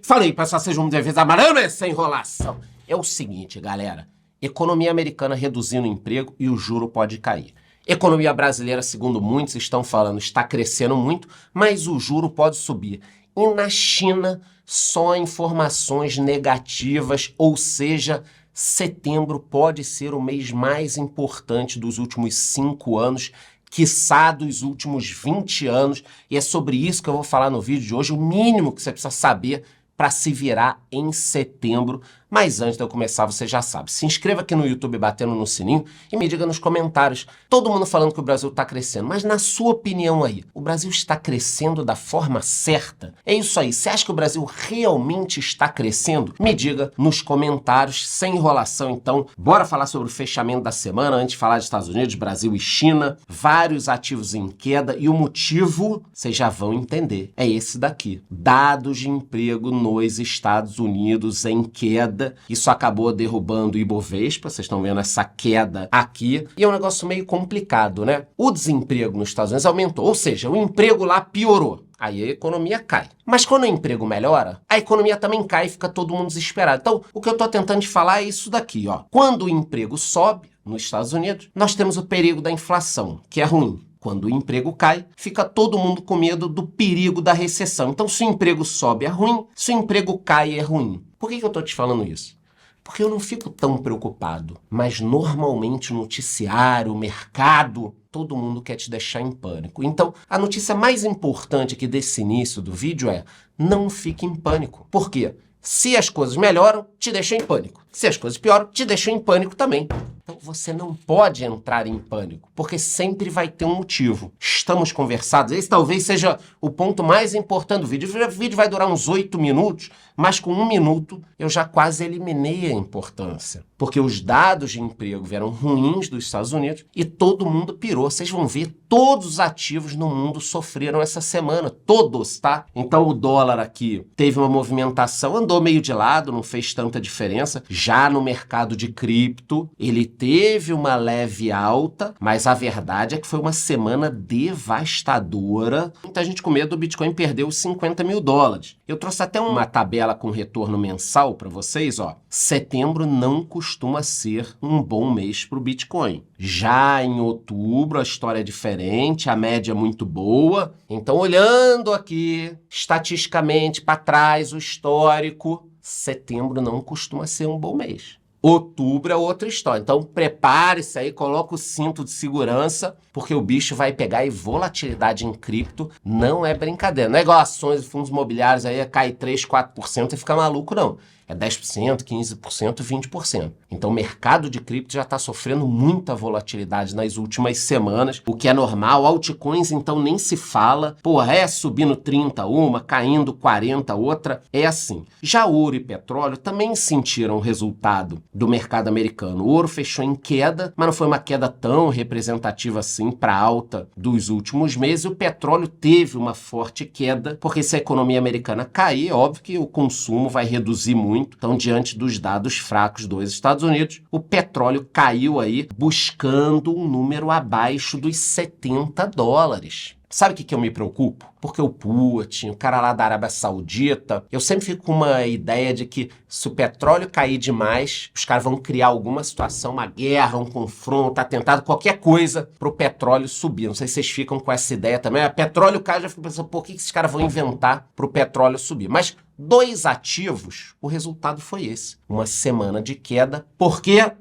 Falei, pessoal, sejam muito bem-vindos a Marama essa enrolação. É o seguinte, galera. Economia americana reduzindo o emprego e o juro pode cair. Economia brasileira, segundo muitos estão falando, está crescendo muito, mas o juro pode subir. E na China, só informações negativas, ou seja, setembro pode ser o mês mais importante dos últimos 5 anos, quiçá dos últimos 20 anos, e é sobre isso que eu vou falar no vídeo de hoje, o mínimo que você precisa saber para se virar em setembro. Mas antes de eu começar, você já sabe, se inscreva aqui no YouTube batendo no sininho e me diga nos comentários, todo mundo falando que o Brasil está crescendo, mas na sua opinião aí, o Brasil está crescendo da forma certa? É isso aí, você acha que o Brasil realmente está crescendo? Me diga nos comentários, sem enrolação então, bora falar sobre o fechamento da semana, antes de falar de Estados Unidos, Brasil e China, vários ativos em queda e o motivo, vocês já vão entender, é esse daqui, dados de emprego nos Estados Unidos em queda. Isso acabou derrubando o Ibovespa, vocês estão vendo essa queda aqui, e é um negócio meio complicado, né? O desemprego nos Estados Unidos aumentou, ou seja, o emprego lá piorou. Aí a economia cai. Mas quando o emprego melhora, a economia também cai e fica todo mundo desesperado. Então, o que eu estou tentando te falar é isso daqui, ó. Quando o emprego sobe nos Estados Unidos, nós temos o perigo da inflação, que é ruim. Quando o emprego cai, fica todo mundo com medo do perigo da recessão. Então, se o emprego sobe, é ruim. Se o emprego cai, é ruim. Por que eu estou te falando isso? Porque eu não fico tão preocupado. Mas, normalmente, o noticiário, o mercado, todo mundo quer te deixar em pânico. Então, a notícia mais importante aqui desse início do vídeo é: não fique em pânico. Por quê? Se as coisas melhoram, te deixam em pânico. Se as coisas pioram, te deixam em pânico também. Então você não pode entrar em pânico, porque sempre vai ter um motivo. Estamos conversados, esse talvez seja o ponto mais importante do vídeo. O vídeo vai durar uns 8 minutos, mas com 1 minuto eu já quase eliminei a importância. Porque os dados de emprego vieram ruins dos Estados Unidos e todo mundo pirou. Vocês vão ver, todos os ativos no mundo sofreram essa semana. Todos, tá? Então o dólar aqui teve uma movimentação, andou meio de lado, não fez tanta diferença. Já no mercado de cripto, ele teve uma leve alta, mas a verdade é que foi uma semana devastadora. Muita gente com medo do Bitcoin perder os 50 mil dólares. Eu trouxe até uma tabela com retorno mensal para vocês, ó. Setembro não costuma ser um bom mês para o Bitcoin. Já em outubro a história é diferente, a média é muito boa. Então, olhando aqui estatisticamente para trás, o histórico, setembro não costuma ser um bom mês. Outubro é outra história. Então, prepare-se aí, coloca o cinto de segurança, porque o bicho vai pegar, e volatilidade em cripto não é brincadeira. Não é igual ações e fundos imobiliários aí, cai 3, 4% e fica maluco, não. É 10%, 15%, 20%. Então o mercado de cripto já está sofrendo muita volatilidade nas últimas semanas, o que é normal. Altcoins, então, nem se fala. Porra, é subindo 30 uma, caindo 40 outra. É assim. Já ouro e petróleo também sentiram o resultado do mercado americano. O ouro fechou em queda, mas não foi uma queda tão representativa assim para alta dos últimos meses. O petróleo teve uma forte queda, porque se a economia americana cair, é óbvio que o consumo vai reduzir muito. Então, diante dos dados fracos dos Estados Unidos, o petróleo caiu aí buscando um número abaixo dos 70 dólares. Sabe o que eu me preocupo? Porque o Putin, o cara lá da Arábia Saudita, eu sempre fico com uma ideia de que se o petróleo cair demais, os caras vão criar alguma situação, uma guerra, um confronto, atentado, qualquer coisa para o petróleo subir. Não sei se vocês ficam com essa ideia também. Petróleo cai, já fico pensando, por que esses caras vão inventar para o petróleo subir? Mas 2 ativos, o resultado foi esse. Uma semana de queda, porque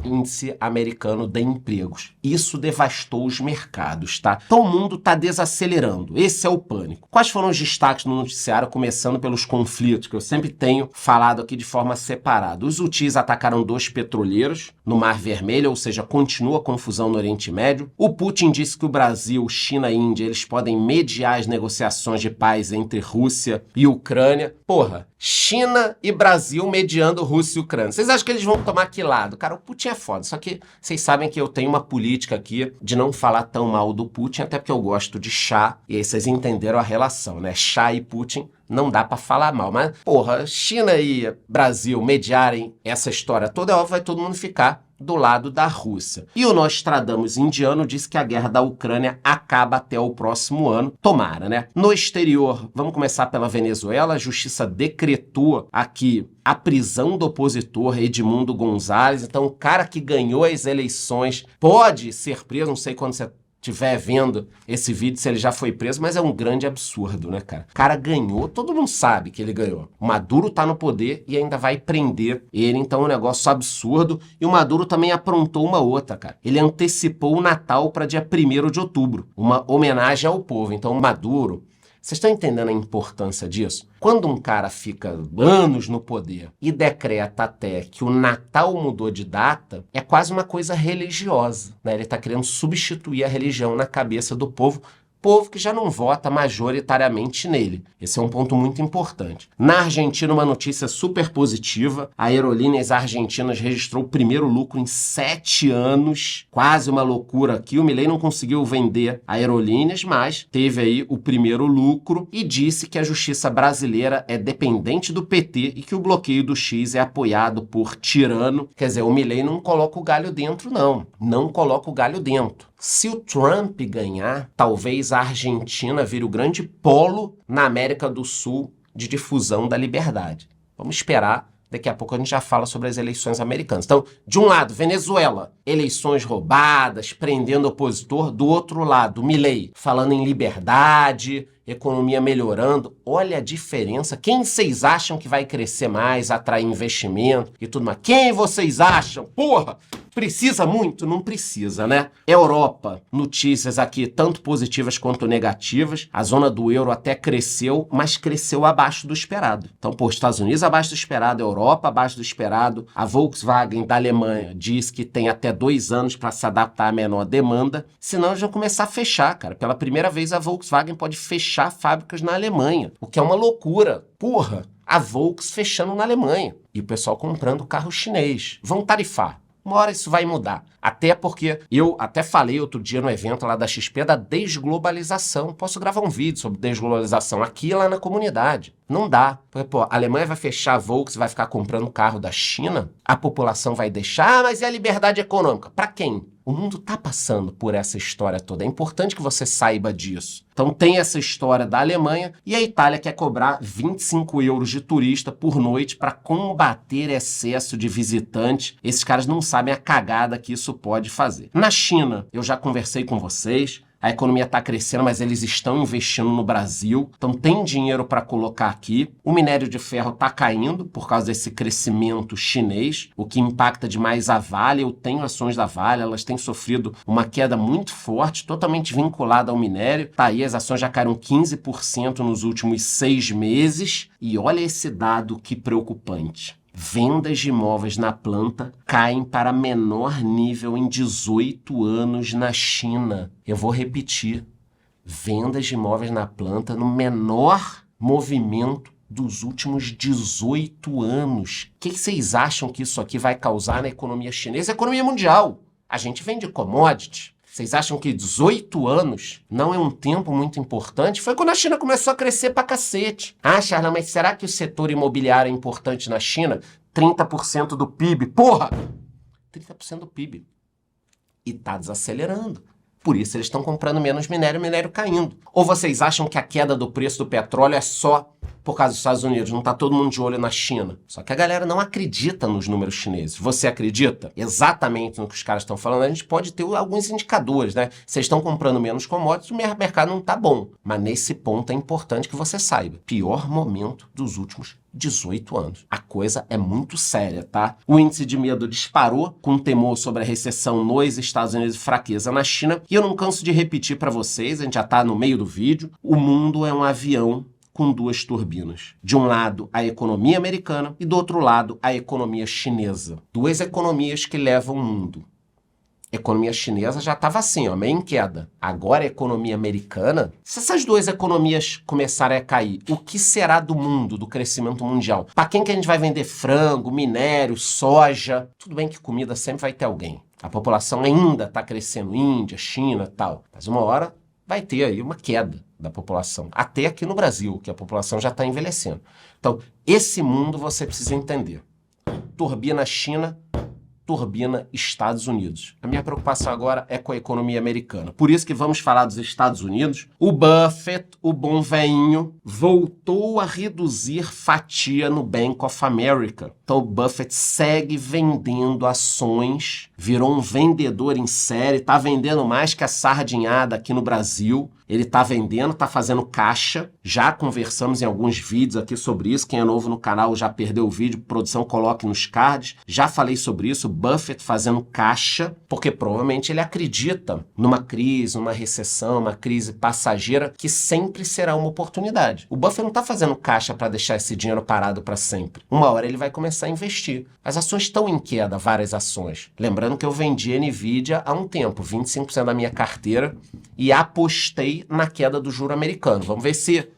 índice americano de empregos. Isso devastou os mercados, tá? Então o mundo tá desacelerando. Esse é o pânico. Quais foram os destaques no noticiário, começando pelos conflitos, que eu sempre tenho falado aqui de forma separada? Os Houthis atacaram 2 petroleiros no Mar Vermelho, ou seja, continua a confusão no Oriente Médio. O Putin disse que o Brasil, China e Índia, eles podem mediar as negociações de paz entre Rússia e Ucrânia. Porra, China e Brasil mediando Rússia e Ucrânia. Vocês acham que eles vão tomar que lado? Cara, o Putin é foda. Só que vocês sabem que eu tenho uma política aqui de não falar tão mal do Putin, até porque eu gosto de chá. E aí vocês entenderam a relação, né? Chá e Putin não dá pra falar mal. Mas, porra, China e Brasil mediarem essa história toda, é óbvio, vai todo mundo ficar do lado da Rússia. E o Nostradamus indiano disse que a guerra da Ucrânia acaba até o próximo ano. Tomara, né? No exterior, vamos começar pela Venezuela. A justiça decretou aqui a prisão do opositor Edmundo González. Então, o cara que ganhou as eleições pode ser preso. Não sei quando você estiver vendo esse vídeo se ele já foi preso, mas é um grande absurdo, né, cara? O cara ganhou, todo mundo sabe que ele ganhou. O Maduro tá no poder e ainda vai prender ele, então é um negócio absurdo. E o Maduro também aprontou uma outra, cara. Ele antecipou o Natal para dia 1º de outubro, uma homenagem ao povo. Então o Maduro... Vocês estão entendendo a importância disso? Quando um cara fica anos no poder e decreta até que o Natal mudou de data, é quase uma coisa religiosa, né? Ele está querendo substituir a religião na cabeça do povo que já não vota majoritariamente nele. Esse é um ponto muito importante. Na Argentina, uma notícia super positiva. A Aerolíneas Argentinas registrou o primeiro lucro em 7 anos. Quase uma loucura aqui. O Milei não conseguiu vender a Aerolíneas, mas teve aí o primeiro lucro e disse que a justiça brasileira é dependente do PT e que o bloqueio do X é apoiado por tirano. Quer dizer, o Milei não coloca o galho dentro, não. Não coloca o galho dentro. Se o Trump ganhar, talvez a Argentina vire o grande polo na América do Sul de difusão da liberdade. Vamos esperar, daqui a pouco a gente já fala sobre as eleições americanas. Então, de um lado, Venezuela, eleições roubadas, prendendo opositor. Do outro lado, Milei, falando em liberdade, economia melhorando. Olha a diferença. Quem vocês acham que vai crescer mais, atrair investimento e tudo mais? Quem vocês acham? Porra! Precisa muito? Não precisa, né? Europa, notícias aqui tanto positivas quanto negativas. A zona do euro até cresceu, mas cresceu abaixo do esperado. Então, Estados Unidos abaixo do esperado, Europa abaixo do esperado. A Volkswagen da Alemanha diz que tem até 2 anos para se adaptar à menor demanda. Senão, eles vão começar a fechar, cara. Pela primeira vez, a Volkswagen pode fechar fábricas na Alemanha, o que é uma loucura. Porra, a Volks fechando na Alemanha e o pessoal comprando carro chinês. Vão tarifar. Uma hora isso vai mudar. Até porque eu até falei outro dia no evento lá da XP da desglobalização. Posso gravar um vídeo sobre desglobalização aqui e lá na comunidade. Não dá. Porque, a Alemanha vai fechar a Volks, vai ficar comprando carro da China? A população vai deixar? Mas e a liberdade econômica? Para quem? O mundo está passando por essa história toda. É importante que você saiba disso. Então tem essa história da Alemanha e a Itália quer cobrar 25 euros de turista por noite para combater excesso de visitante. Esses caras não sabem a cagada que isso pode fazer. Na China, eu já conversei com vocês. A economia está crescendo, mas eles estão investindo no Brasil. Então tem dinheiro para colocar aqui. O minério de ferro está caindo por causa desse crescimento chinês, o que impacta demais a Vale. Eu tenho ações da Vale, elas têm sofrido uma queda muito forte, totalmente vinculada ao minério. Tá aí, as ações já caíram 15% nos últimos 6 meses. E olha esse dado que preocupante. Vendas de imóveis na planta caem para menor nível em 18 anos na China. Eu vou repetir. Vendas de imóveis na planta no menor movimento dos últimos 18 anos. O que vocês acham que isso aqui vai causar na economia chinesa e economia mundial? A gente vende commodity. Vocês acham que 18 anos não é um tempo muito importante? Foi quando a China começou a crescer pra cacete. Ah, Charla, mas será que o setor imobiliário é importante na China? 30% do PIB. Porra! 30% do PIB. E tá desacelerando. Por isso eles estão comprando menos minério, minério caindo. Ou vocês acham que a queda do preço do petróleo é só por causa dos Estados Unidos, não tá todo mundo de olho na China? Só que a galera não acredita nos números chineses. Você acredita exatamente no que os caras estão falando? A gente pode ter alguns indicadores, né? Vocês estão comprando menos commodities, o mercado não tá bom. Mas nesse ponto é importante que você saiba. Pior momento dos últimos 18 anos. A coisa é muito séria, tá? O índice de medo disparou com temor sobre a recessão nos Estados Unidos e fraqueza na China. E eu não canso de repetir para vocês, a gente já tá no meio do vídeo, o mundo é um avião com 2 turbinas. De um lado, a economia americana e do outro lado, a economia chinesa. 2 economias que levam o mundo. A economia chinesa já estava assim, ó, meio em queda. Agora a economia americana, se essas 2 economias começarem a cair, o que será do mundo, do crescimento mundial? Para quem que a gente vai vender frango, minério, soja? Tudo bem que comida sempre vai ter alguém. A população ainda está crescendo, Índia, China e tal. Mas uma hora vai ter aí uma queda da população. Até aqui no Brasil, que a população já está envelhecendo. Então, esse mundo você precisa entender. Turbina China, turbina Estados Unidos. A minha preocupação agora é com a economia americana. Por isso que vamos falar dos Estados Unidos. O Buffett, o bom velhinho, voltou a reduzir fatia no Bank of America. Então o Buffett segue vendendo ações, virou um vendedor em série, tá vendendo mais que a sardinhada aqui no Brasil. Ele tá vendendo, tá fazendo caixa. Já conversamos em alguns vídeos aqui sobre isso. Quem é novo no canal já perdeu o vídeo, produção coloque nos cards. Já falei sobre isso, Buffett fazendo caixa, porque provavelmente ele acredita numa crise, numa recessão, uma crise passageira que sempre será uma oportunidade. O Buffett não tá fazendo caixa para deixar esse dinheiro parado para sempre. Uma hora ele vai começar a investir. As ações estão em queda, várias ações. Lembrando que eu vendi Nvidia há um tempo, 25% da minha carteira, e apostei na queda do juro americano. Vamos ver se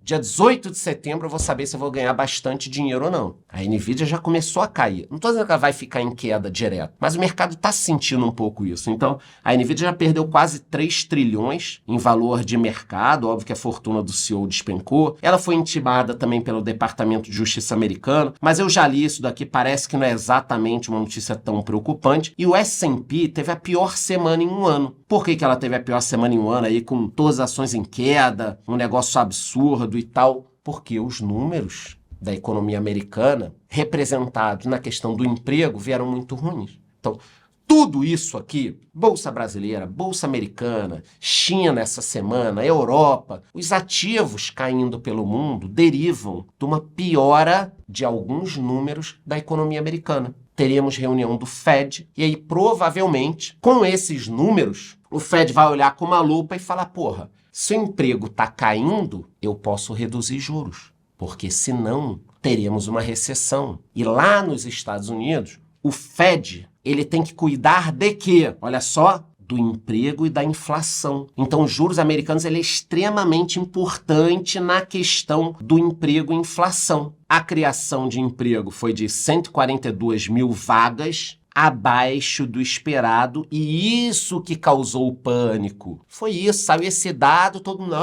dia 18 de setembro eu vou saber se eu vou ganhar bastante dinheiro ou não. A Nvidia já começou a cair. Não estou dizendo que ela vai ficar em queda direto, mas o mercado está sentindo um pouco isso. Então, a Nvidia já perdeu quase 3 trilhões em valor de mercado. Óbvio que a fortuna do CEO despencou. Ela foi intimada também pelo Departamento de Justiça americano, mas eu já li isso daqui, parece que não é exatamente uma notícia tão preocupante. E o S&P teve a pior semana em um ano. Por que ela teve a pior semana em um ano aí, com todas as ações em queda, um negócio absurdo e tal? Porque os números da economia americana, representados na questão do emprego, vieram muito ruins. Então, tudo isso aqui, Bolsa Brasileira, Bolsa Americana, China essa semana, Europa, os ativos caindo pelo mundo derivam de uma piora de alguns números da economia americana. Teremos reunião do Fed e aí provavelmente, com esses números, o Fed vai olhar com uma lupa e falar, porra, se o emprego está caindo, eu posso reduzir juros, porque senão teremos uma recessão. E lá nos Estados Unidos, o Fed, ele tem que cuidar de quê? Olha só, do emprego e da inflação. Então, os juros americanos ele é extremamente importante na questão do emprego e inflação. A criação de emprego foi de 142 mil vagas, abaixo do esperado, e isso que causou o pânico. Foi isso, saiu esse dado, todo mundo,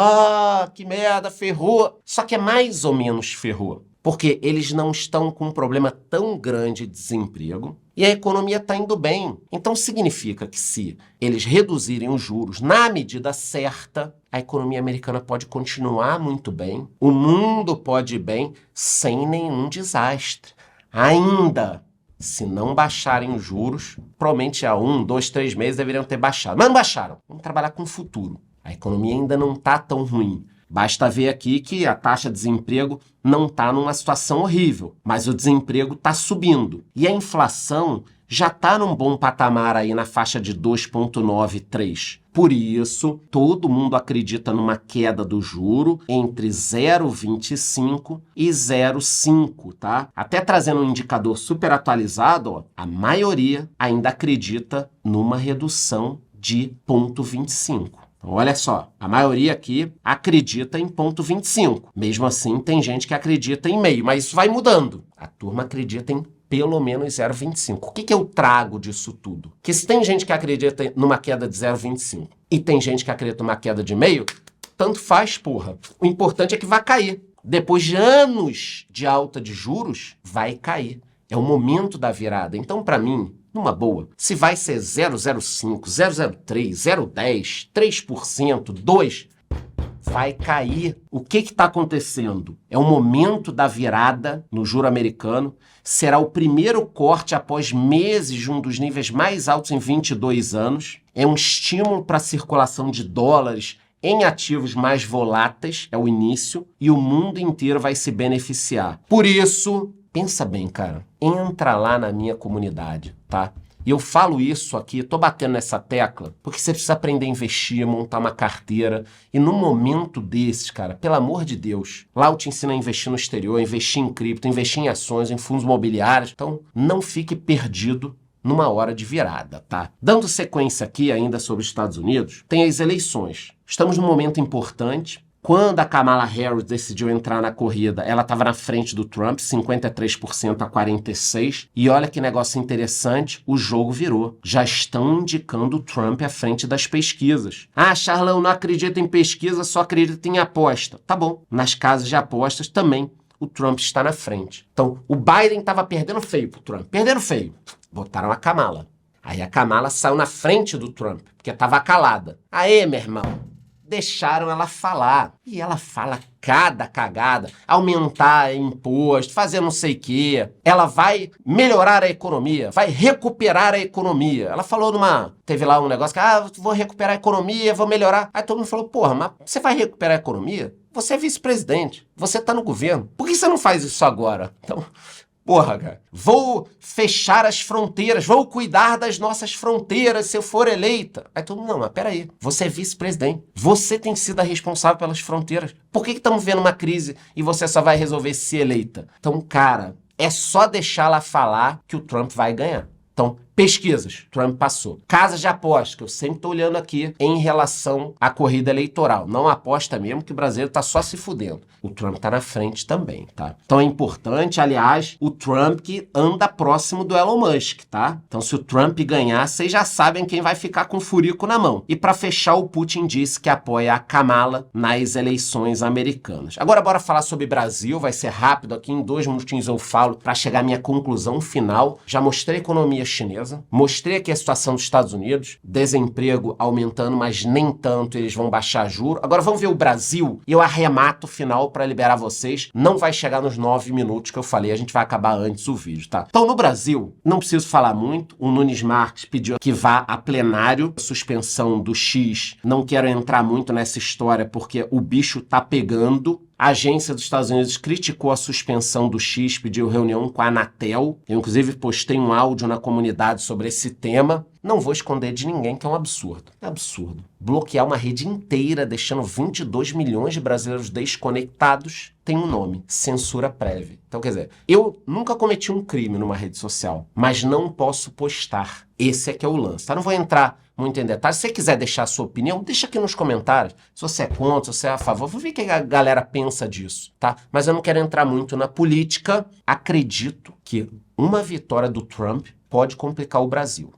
que merda, ferrou. Só que é mais ou menos ferrou, porque eles não estão com um problema tão grande de desemprego e a economia está indo bem. Então significa que se eles reduzirem os juros na medida certa, a economia americana pode continuar muito bem, o mundo pode ir bem sem nenhum desastre. Ainda, se não baixarem os juros, provavelmente há 1, 2, 3 meses deveriam ter baixado. Mas não baixaram. Vamos trabalhar com o futuro. A economia ainda não está tão ruim. Basta ver aqui que a taxa de desemprego não está numa situação horrível, mas o desemprego está subindo. E a inflação já está num bom patamar aí na faixa de 2,93. Por isso, todo mundo acredita numa queda do juro entre 0,25 e 0,5, tá? Até trazendo um indicador super atualizado, ó, a maioria ainda acredita numa redução de 0,25. Então, olha só, a maioria aqui acredita em 0,25. Mesmo assim, tem gente que acredita em meio, mas isso vai mudando. A turma acredita em pelo menos 0,25. O que eu trago disso tudo? Que se tem gente que acredita numa queda de 0,25 e tem gente que acredita numa queda de meio, tanto faz, porra. O importante é que vai cair. Depois de anos de alta de juros, vai cair. É o momento da virada. Então, para mim, numa boa, se vai ser 0,05, 0,03, 0,10, 3%, 2%, vai cair. O que está acontecendo? É o momento da virada no juro americano. Será o primeiro corte após meses de um dos níveis mais altos em 22 anos. É um estímulo para a circulação de dólares em ativos mais voláteis, é o início, e o mundo inteiro vai se beneficiar. Por isso, pensa bem, cara, entra lá na minha comunidade, tá? E eu falo isso aqui, tô batendo nessa tecla, porque você precisa aprender a investir, montar uma carteira. E num momento desses, cara, pelo amor de Deus, lá eu te ensino a investir no exterior, investir em cripto, investir em ações, em fundos imobiliários. Então, não fique perdido numa hora de virada, tá? Dando sequência aqui ainda sobre os Estados Unidos, tem as eleições. Estamos num momento importante. Quando a Kamala Harris decidiu entrar na corrida, ela estava na frente do Trump, 53% a 46%. E olha que negócio interessante, o jogo virou. Já estão indicando o Trump à frente das pesquisas. Ah, Charlão, não acredita em pesquisa, só acredita em aposta. Tá bom, nas casas de apostas também o Trump está na frente. Então, o Biden estava perdendo feio pro Trump, perdendo feio. Botaram a Kamala. Aí a Kamala saiu na frente do Trump, porque estava calada. Aê, meu irmão, deixaram ela falar. E ela fala cada cagada, aumentar imposto, fazer não sei o quê. Ela vai melhorar a economia, vai recuperar a economia. Ela falou teve lá um negócio que, vou recuperar a economia, vou melhorar. Aí todo mundo falou, porra, mas você vai recuperar a economia? Você é vice-presidente, você tá no governo. Por que você não faz isso agora? Então, porra, cara, vou fechar as fronteiras, vou cuidar das nossas fronteiras se eu for eleita. Aí todo mundo, não, mas peraí, você é vice-presidente, você tem sido a responsável pelas fronteiras. Por que estamos vendo uma crise e você só vai resolver se eleita? Então, cara, é só deixar ela falar que o Trump vai ganhar. Então, pesquisas, Trump passou. Casas de aposta, que eu sempre estou olhando aqui em relação à corrida eleitoral. Não aposta mesmo que o brasileiro está só se fudendo. O Trump está na frente também, tá? Então é importante, aliás, o Trump que anda próximo do Elon Musk, tá? Então se o Trump ganhar, vocês já sabem quem vai ficar com o furico na mão. E para fechar, o Putin disse que apoia a Kamala nas eleições americanas. Agora bora falar sobre Brasil, vai ser rápido aqui, em 2 minutinhos eu falo para chegar à minha conclusão final. Já mostrei a economia chinesa, mostrei aqui a situação dos Estados Unidos, desemprego aumentando, mas nem tanto, eles vão baixar juros. Agora vamos ver o Brasil e eu arremato o final para liberar vocês. Não vai chegar nos 9 minutos que eu falei, a gente vai acabar antes o vídeo, tá? Então no Brasil, não preciso falar muito, o Nunes Marques pediu que vá a plenário, suspensão do X, não quero entrar muito nessa história porque o bicho tá pegando. A agência dos Estados Unidos criticou a suspensão do X, pediu reunião com a Anatel. Eu, inclusive, postei um áudio na comunidade sobre esse tema. Não vou esconder de ninguém que é um absurdo. É absurdo. Bloquear uma rede inteira, deixando 22 milhões de brasileiros desconectados, tem um nome: censura prévia. Então, quer dizer, eu nunca cometi um crime numa rede social, mas não posso postar. Esse é que é o lance, tá? Não vou entrar muito em detalhes. Se você quiser deixar a sua opinião, deixa aqui nos comentários. Se você é contra, se você é a favor, vou ver o que a galera pensa disso, tá? Mas eu não quero entrar muito na política. Acredito que uma vitória do Trump pode complicar o Brasil.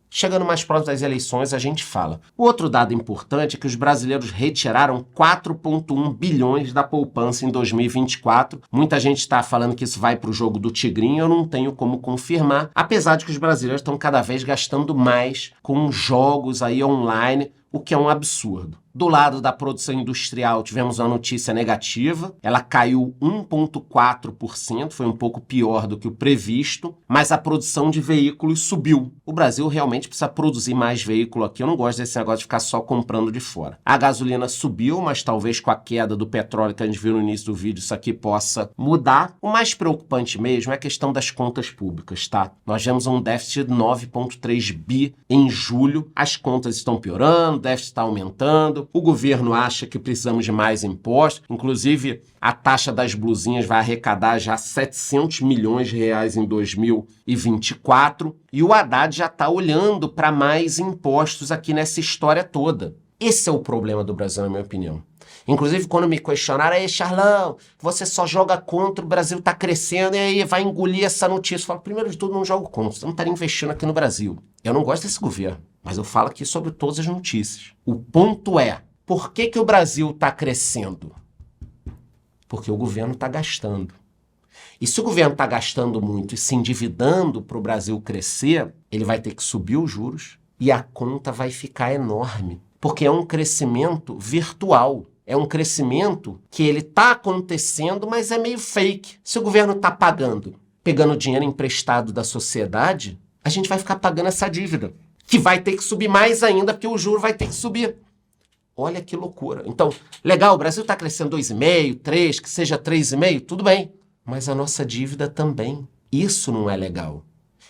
Chegando mais próximo das eleições, a gente fala. O outro dado importante é que os brasileiros retiraram 4,1 bilhões da poupança em 2024. Muita gente está falando que isso vai para o jogo do Tigrinho, eu não tenho como confirmar, apesar de que os brasileiros estão cada vez gastando mais com jogos aí online, o que é um absurdo. Do lado da produção industrial, tivemos uma notícia negativa. Ela caiu 1,4%, foi um pouco pior do que o previsto, mas a produção de veículos subiu. O Brasil realmente precisa produzir mais veículo aqui. Eu não gosto desse negócio de ficar só comprando de fora. A gasolina subiu, mas talvez com a queda do petróleo que a gente viu no início do vídeo, isso aqui possa mudar. O mais preocupante mesmo é a questão das contas públicas, tá? Nós tivemos um déficit de 9,3 bi em julho. As contas estão piorando, o déficit está aumentando. O governo acha que precisamos de mais impostos. Inclusive, a taxa das blusinhas vai arrecadar já 700 milhões de reais em 2024. E o Haddad já está olhando para mais impostos aqui nessa história toda. Esse é o problema do Brasil, na minha opinião. Inclusive, quando me questionaram, aí, Charlão, você só joga contra, o Brasil está crescendo e aí vai engolir essa notícia. Eu falo, primeiro de tudo, não jogo contra, você não estaria investindo aqui no Brasil. Eu não gosto desse governo, mas eu falo aqui sobre todas as notícias. O ponto é, por que o Brasil está crescendo? Porque o governo está gastando. E se o governo está gastando muito e se endividando para o Brasil crescer, ele vai ter que subir os juros e a conta vai ficar enorme. Porque é um crescimento virtual. É um crescimento que ele está acontecendo, mas é meio fake. Se o governo está pegando dinheiro emprestado da sociedade, a gente vai ficar pagando essa dívida, que vai ter que subir mais ainda, porque o juro vai ter que subir. Olha que loucura. Então, legal, o Brasil está crescendo 2,5%, 3%, que seja 3,5%, tudo bem. Mas a nossa dívida também. Isso não é legal.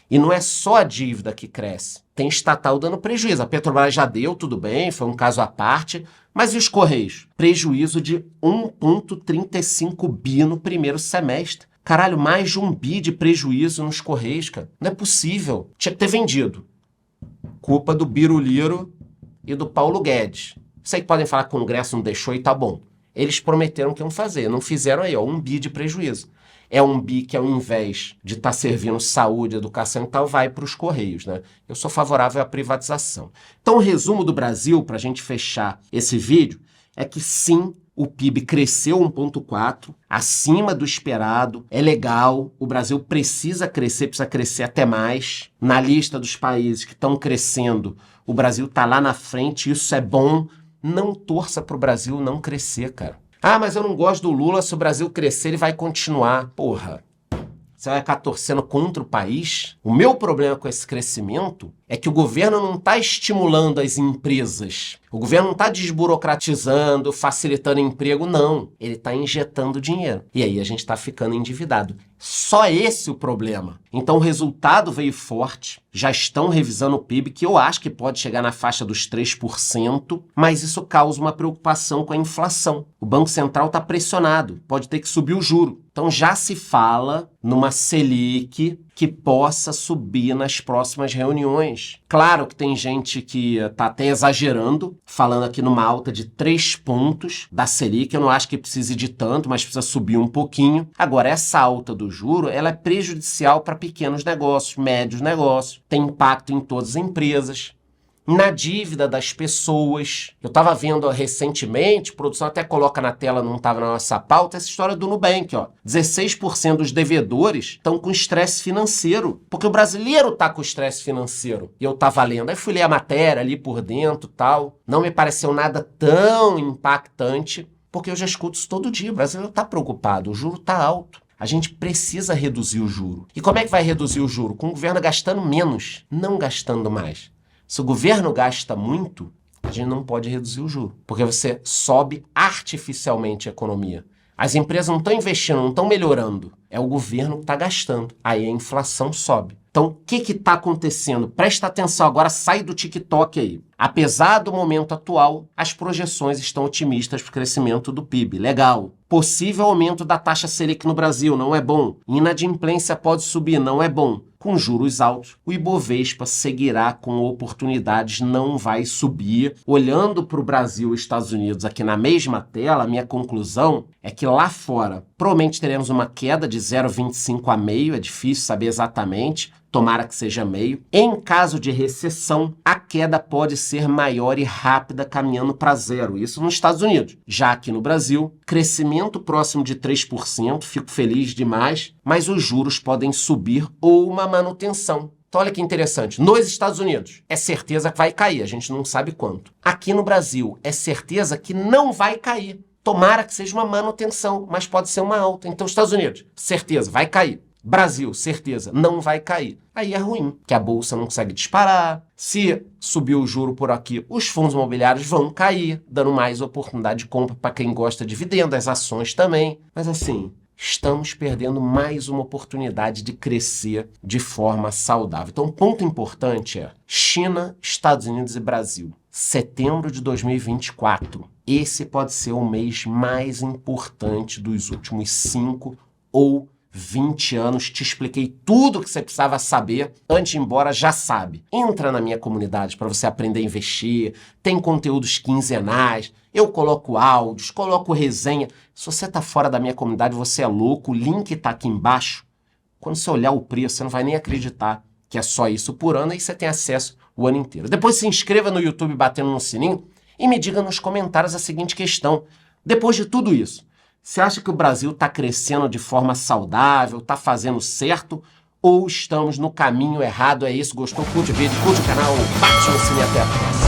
E não é só a dívida que cresce. Tem estatal dando prejuízo. A Petrobras já deu, tudo bem, foi um caso à parte. Mas e os Correios? Prejuízo de 1,35 bi no primeiro semestre. Caralho, mais de 1 bi de prejuízo nos Correios, cara. Não é possível. Tinha que ter vendido. Culpa do Biruliro e do Paulo Guedes. Sei que podem falar que o Congresso não deixou e tá bom. Eles prometeram que iam fazer. Não fizeram aí, ó, 1 bi de prejuízo. É 1 bi que, ao invés de estar servindo saúde, educação e tal, vai para os Correios, né? Eu sou favorável à privatização. Então, o resumo do Brasil, para a gente fechar esse vídeo, é que sim, o PIB cresceu 1,4, acima do esperado, é legal, o Brasil precisa crescer até mais. Na lista dos países que estão crescendo, o Brasil está lá na frente, isso é bom. Não torça para o Brasil não crescer, cara. Ah, mas eu não gosto do Lula, se o Brasil crescer ele vai continuar. Porra, você vai ficar torcendo contra o país? O meu problema com esse crescimento é que o governo não está estimulando as empresas. O governo não está desburocratizando, facilitando emprego, não. Ele está injetando dinheiro. E aí a gente está ficando endividado. Só esse o problema. Então o resultado veio forte. Já estão revisando o PIB, que eu acho que pode chegar na faixa dos 3%, mas isso causa uma preocupação com a inflação. O Banco Central está pressionado, pode ter que subir o juro. Então já se fala numa Selic que possa subir nas próximas reuniões. Claro que tem gente que está até exagerando, falando aqui numa alta de 3 pontos da Selic. Eu não acho que precise de tanto, mas precisa subir um pouquinho. Agora, essa alta do juro, ela é prejudicial para pequenos negócios, médios negócios, tem impacto em todas as empresas. Na dívida das pessoas. Eu estava vendo recentemente, a produção até coloca na tela, não estava na nossa pauta, essa história do Nubank, ó. 16% dos devedores estão com estresse financeiro, porque o brasileiro está com estresse financeiro. E eu estava lendo, aí fui ler a matéria ali por dentro e tal, não me pareceu nada tão impactante, porque eu já escuto isso todo dia, o brasileiro está preocupado, o juro está alto. A gente precisa reduzir o juro. E como é que vai reduzir o juro? Com o governo gastando menos, não gastando mais. Se o governo gasta muito, a gente não pode reduzir o juro, porque você sobe artificialmente a economia. As empresas não estão investindo, não estão melhorando. É o governo que está gastando. Aí a inflação sobe. Então, o que está acontecendo? Presta atenção agora, sai do TikTok aí. Apesar do momento atual, as projeções estão otimistas para o crescimento do PIB. Legal. Possível aumento da taxa Selic no Brasil, não é bom. Inadimplência pode subir, não é bom. Com juros altos, o Ibovespa seguirá com oportunidades, não vai subir. Olhando para o Brasil e Estados Unidos aqui na mesma tela, a minha conclusão é que lá fora provavelmente teremos uma queda de 0,25 a meio, é difícil saber exatamente, tomara que seja meio. Em caso de recessão, a queda pode ser maior e rápida, caminhando para zero. Isso nos Estados Unidos. Já aqui no Brasil, crescimento próximo de 3%, fico feliz demais, mas os juros podem subir ou uma manutenção. Então olha que interessante, nos Estados Unidos é certeza que vai cair, a gente não sabe quanto. Aqui no Brasil é certeza que não vai cair. Tomara que seja uma manutenção, mas pode ser uma alta. Então Estados Unidos, certeza, vai cair. Brasil, certeza, não vai cair. Aí é ruim, que a bolsa não consegue disparar. Se subir o juro por aqui, os fundos imobiliários vão cair, dando mais oportunidade de compra para quem gosta de dividendo, as ações também. Mas assim, estamos perdendo mais uma oportunidade de crescer de forma saudável. Então, um ponto importante é China, Estados Unidos e Brasil. Setembro de 2024. Esse pode ser o mês mais importante dos últimos 5 ou 20 anos, te expliquei tudo o que você precisava saber. Antes de ir embora, já sabe. Entra na minha comunidade para você aprender a investir. Tem conteúdos quinzenais. Eu coloco áudios, coloco resenha. Se você está fora da minha comunidade, você é louco. O link está aqui embaixo. Quando você olhar o preço, você não vai nem acreditar que é só isso por ano e você tem acesso o ano inteiro. Depois se inscreva no YouTube batendo no sininho e me diga nos comentários a seguinte questão. Depois de tudo isso, você acha que o Brasil está crescendo de forma saudável, está fazendo certo, ou estamos no caminho errado? É isso? Gostou? Curte o vídeo, curte o canal, bate no sininho, até a próxima.